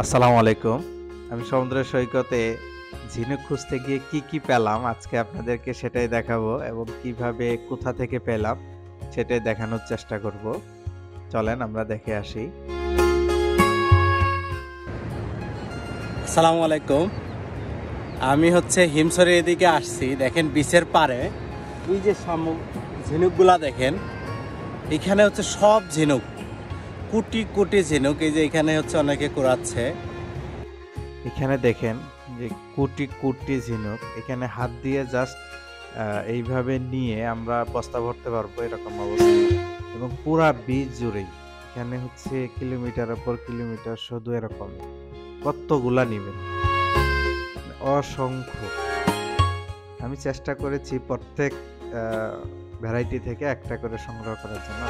আসসালামু আলাইকুম। আমি সমুদ্রের সৈকতে ঝিনুক খুঁজতে গিয়ে কি পেলাম আজকে আপনাদেরকে সেটাই দেখাবো এবং কিভাবে কোথা থেকে পেলাম সেটাই দেখানোর চেষ্টা করব। চলেন আমরা দেখে আসি। আসসালামু আলাইকুম। আমি হিমছড়ির এদিকে আসছি। দেখেন বিচের পারে এই যে ঝিনুকগুলা দেখেন, এখানে সব ঝিনুক, কোটি কোটি ঝিনুক। এই যে এখানে অনেকে কুড়াচ্ছে। এখানে দেখেন যে কোটি কোটি ঝিনুক এখানে হাত দিয়ে জাস্ট এইভাবে নিয়ে আমরা বস্তা ভরতে পারবো এরকম অবস্থা এবং পুরা বীজ জুড়েই এখানে কিলোমিটারের পর কিলোমিটার শুধু এরকম কতগুলা নিবেন, অসংখ্য। আমি চেষ্টা করেছি প্রত্যেক ভ্যারাইটি থেকে একটা করে সংগ্রহ করার জন্য।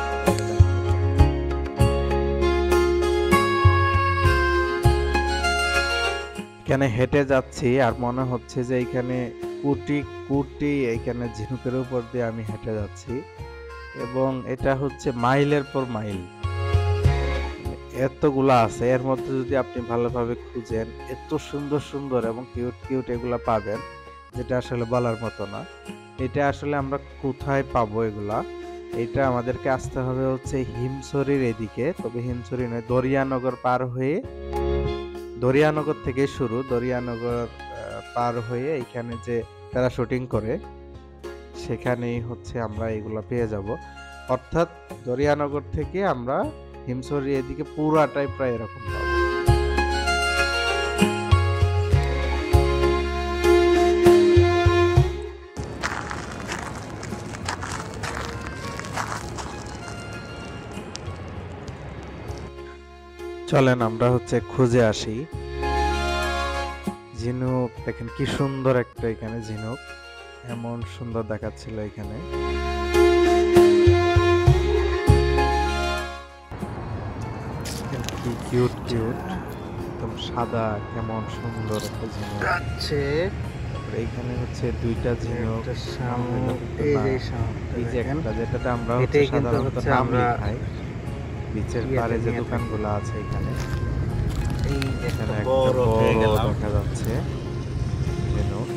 এখানে হেঁটে যাচ্ছি আর মনে হচ্ছে যে এখানে কোটি কোটি এখানে ঝিনুকের উপর দিয়ে আমি হেঁটে যাচ্ছি এবং এটা মাইলের পর মাইল এতগুলা আছে। এর মধ্যে যদি আপনি ভালোভাবে খুঁজেন এত সুন্দর সুন্দর এবং কিউট কিউট এগুলা পাবেন যেটা আসলে বলার মতো না। এটা আসলে আমরা কোথায় পাবো এগুলা? এটা আমাদেরকে আসতে হবে হিমছড়ির এদিকে, তবে হিমছড়ি নয়, দরিয়ানগর পার হয়ে, দরিয়ানগর থেকে শুরু, দরিয়ানগর পার হয়ে এখানে যে প্যারাশুটিং করে সেখানেই আমরা এগুলা পেয়ে যাব। অর্থাৎ দরিয়ানগর থেকে আমরা হিমছড়ি এদিকে পুরাটাই প্রায় এরকম পাবো। চলেন আমরা খুঁজে আসি। ঝিনুক দেখেন কি সুন্দর একটা, এখানে ঝিনুক এমন সুন্দর দেখাচ্ছিল এখানে। কি কিউট কিউট, একদম সাদা, কেমন সুন্দর একটা ঝিনুক আছে। এইখানে দুইটা ঝিনুক, এই যে একটা যেটাতে আমরা সাধারণত নাম লিখাই, বিচের পারে যে দোকানগুলো আছে এখানে, এখানে একটা বড় দেখা যাচ্ছে ঝিনুক।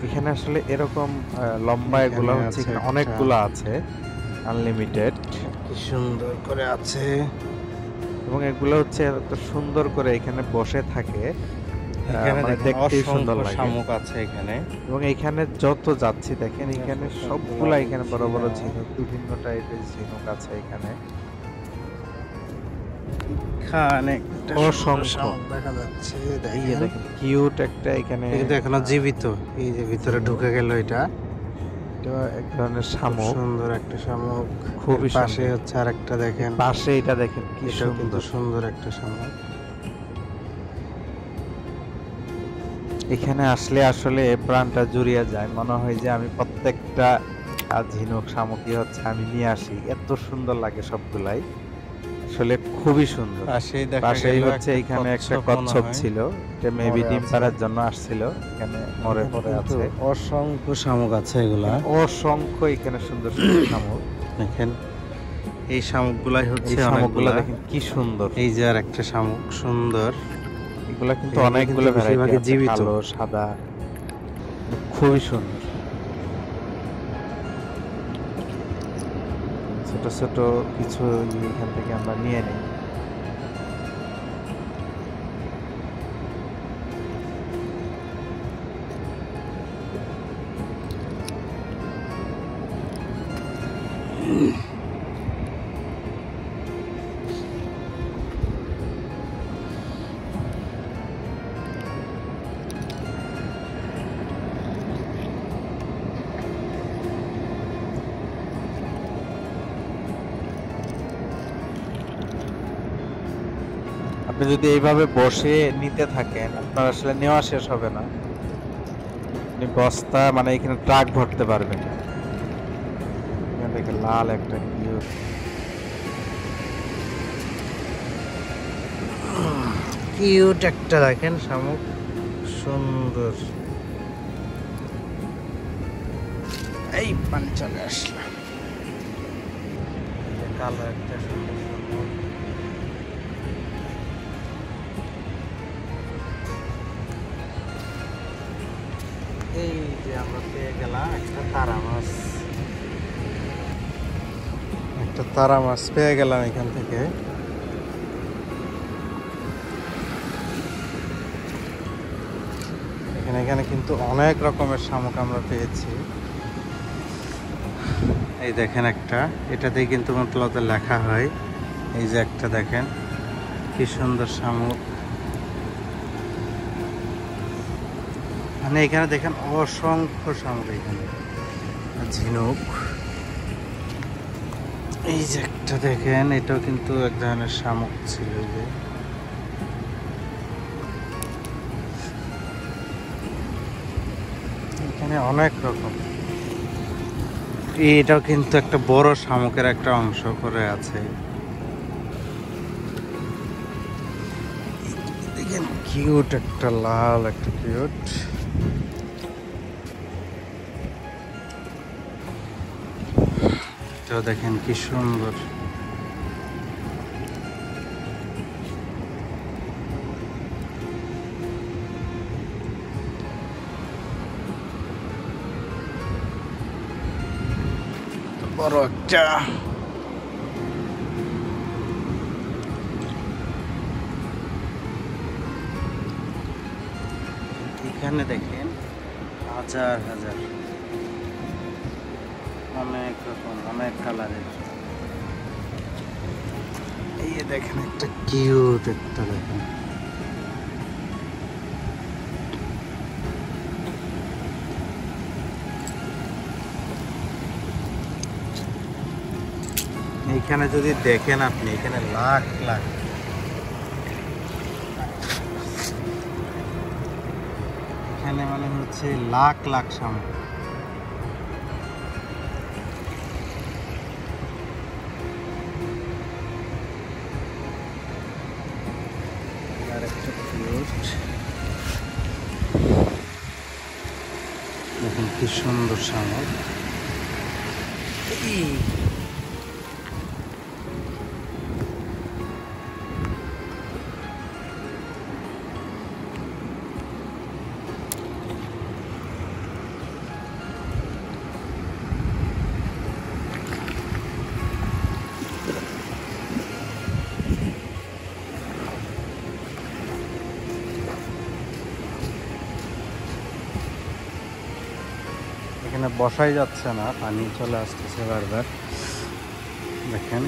এখানে আসলে এরকম লম্বা এগুলো এখানে অনেকগুলো আছে, আনলিমিটেড। কি সুন্দর করে আছে এবং এগুলো এত সুন্দর করে এখানে বসে থাকে, মানে দেখতে সুন্দর লাগে। শামুক আছে এখানে এবং এখানে যত যাচ্ছি দেখেন এখানে সবগুলা এখানে বড় বড় ঝিনুক, বিভিন্ন টাইপের ঝিনুক আছে এখানে অসংখ্য দেখা যাচ্ছে। এই যে দেখেন কিউট একটা, এখানে এখনো জীবিত। এই যে ভিতরে ঢুকে গেল, এটা এক ধরনের শামুক, সুন্দর একটা শামুক। খুবই পাশে আর একটা দেখেন, পাশে এটা দেখেন কি সুন্দর সুন্দর একটা শামুক। এখানে আসলে আসলে প্রাণটা জুড়িয়ে যায়, মনে হয় যে আমি প্রত্যেকটা ঝিনুক শামুকই আমি নিয়ে আসি, এত সুন্দর লাগে সবগুলাই, আসলে খুবই সুন্দর। পাশেই এখানে একটা কচ্ছপ ছিল, এটা মেবি ডিম পাড়ার জন্য আসছিল, এখানে মরে পড়ে আছে। অসংখ্য শামুক আছে, এগুলা অসংখ্য এখানে সুন্দর সুন্দর শামুক। দেখেন এই শামুকগুলাই শামুকগুলা দেখেন কি সুন্দর। এই যে আর একটা শামুক সুন্দর। এগুলা কিন্তু অনেকগুলো ভ্যারাইটি আছে, কালো, সাদা, খুবই সুন্দর। ছোট ছোট কিছু এখান থেকে আমরা নিয়ে নিই। আপনি যদি এইভাবে বসে নিতে থাকেন আপনার আসলে নেওয়া শেষ হবে না, আপনি বস্তা মানে এখানে ট্রাক ভরতে পারবেন। এখানে দেখেন লাল একটা কিউট একটা দেখেন শামুক, সুন্দর। এই পানি চলে আসলাম, কালো একটা সুন্দর শামুক। এই যে আমরা পেয়ে গেলাম একটা তারা মাছ, পেয়ে গেলাম এখান থেকে। এখানে কিন্তু অনেক রকমের শামুক আমরা পেয়েছি। এই দেখেন একটা, এটাতেই কিন্তু মতলবে লেখা হয়। এই যে একটা দেখেন কি সুন্দর শামুক, মানে এখানে দেখেন অসংখ্য শামুক, এখানে ঝিনুক। এই যে একটা দেখেন, এটাও কিন্তু এক ধরনের শামুক ছিল। যে এখানে অনেক রকম, এটাও কিন্তু একটা বড় শামুকের একটা অংশ করে আছে। দেখেন কিউট একটা লাল, একটা কিউট। এটাও দেখেন কি সুন্দর। বড় একটা, এখানে দেখেন হাজার হাজার, অনেক রকম, অনেক কালারের। এই যে দেখেন একটা কিউট একটা, দেখেন এইখানে যদি দেখেন আপনি, এখানে লাখ লাখ, এখানে মানে হচ্ছে লাখ লাখ শামুক। আর একটা কিউট, দেখেন কি সুন্দর শামুক। এখানে বসাই যাচ্ছে না, পানি চলে আসতেছে বারবার। দেখেন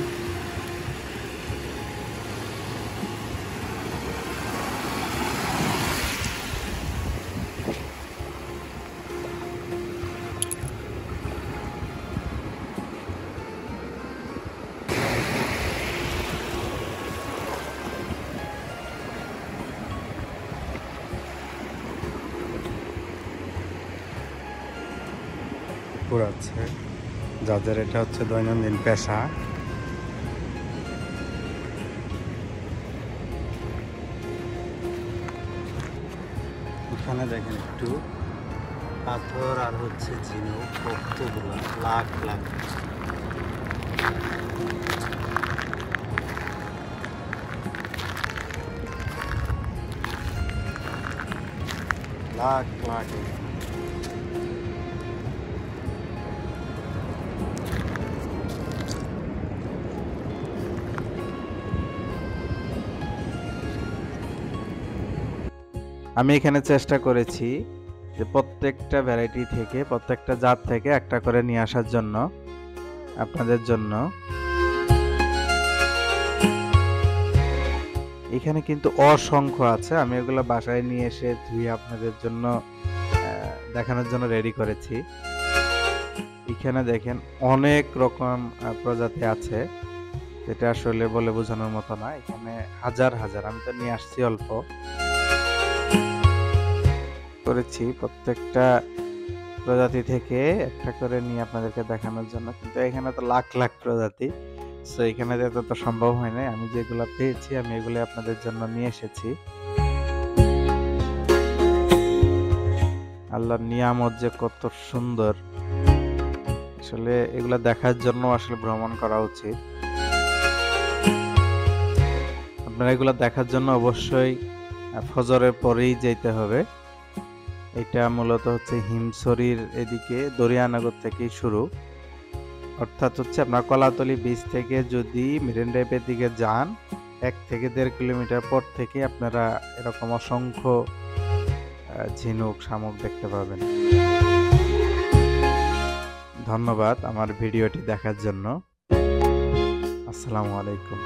পুকুর আছে, যাদের এটা হচ্ছে দৈনন্দিন পেশা। এখানে দেখেন একটু পাথর আর হচ্ছে ঝিনুক, কতগুলো, লাখ লাখ। লাখ লাখ। আমি এখানে চেষ্টা করেছি যে প্রত্যেকটা ভ্যারাইটি থেকে, প্রত্যেকটা জাত থেকে একটা করে নিয়ে আসার জন্য, আপনাদের জন্য। এখানে কিন্তু অসংখ্য আছে, আমি এগুলো বাসায় নিয়ে এসে ধুয়ে আপনাদের জন্য দেখানোর জন্য রেডি করেছি। এখানে দেখেন অনেক রকম প্রজাতি আছে, যেটা আসলে বলে বোঝানোর মতো না। এখানে হাজার হাজার, আমি তো নিয়ে আসছি অল্প করেছি। প্রত্যেকটা প্রজাতি থেকে একটা করে নিয়ে আপনাদেরকে দেখানোর জন্য, কিন্তু এখানে তো লাখ লাখ প্রজাতি, সো এখানে যেতে তো সম্ভব হয় না। আমি যেগুলো পেয়েছি আমি এগুলো আপনাদের জন্য নিয়ে এসেছি। আল্লাহর নিয়ামত যে কত সুন্দর, আসলে এগুলা দেখার জন্য আসলে ভ্রমণ করা উচিত। আপনারা এগুলা দেখার জন্য অবশ্যই ফজরের পরেই যেতে হবে, এটা মূলত হচ্ছে হিমছড়ির এদিকে দরিয়ানগর থেকেই শুরু, অর্থাৎ হচ্ছে আপনার কলাতলি বীচ থেকে যদি মেরিন ড্রাইভের দিকে যান 1 থেকে 1.5 কিলোমিটার পর থেকে আপনারা এরকম অসংখ্য ঝিনুক শামুক দেখতে পাবেন। ধন্যবাদ আমার ভিডিওটি দেখার জন্য। আসসালামু আলাইকুম।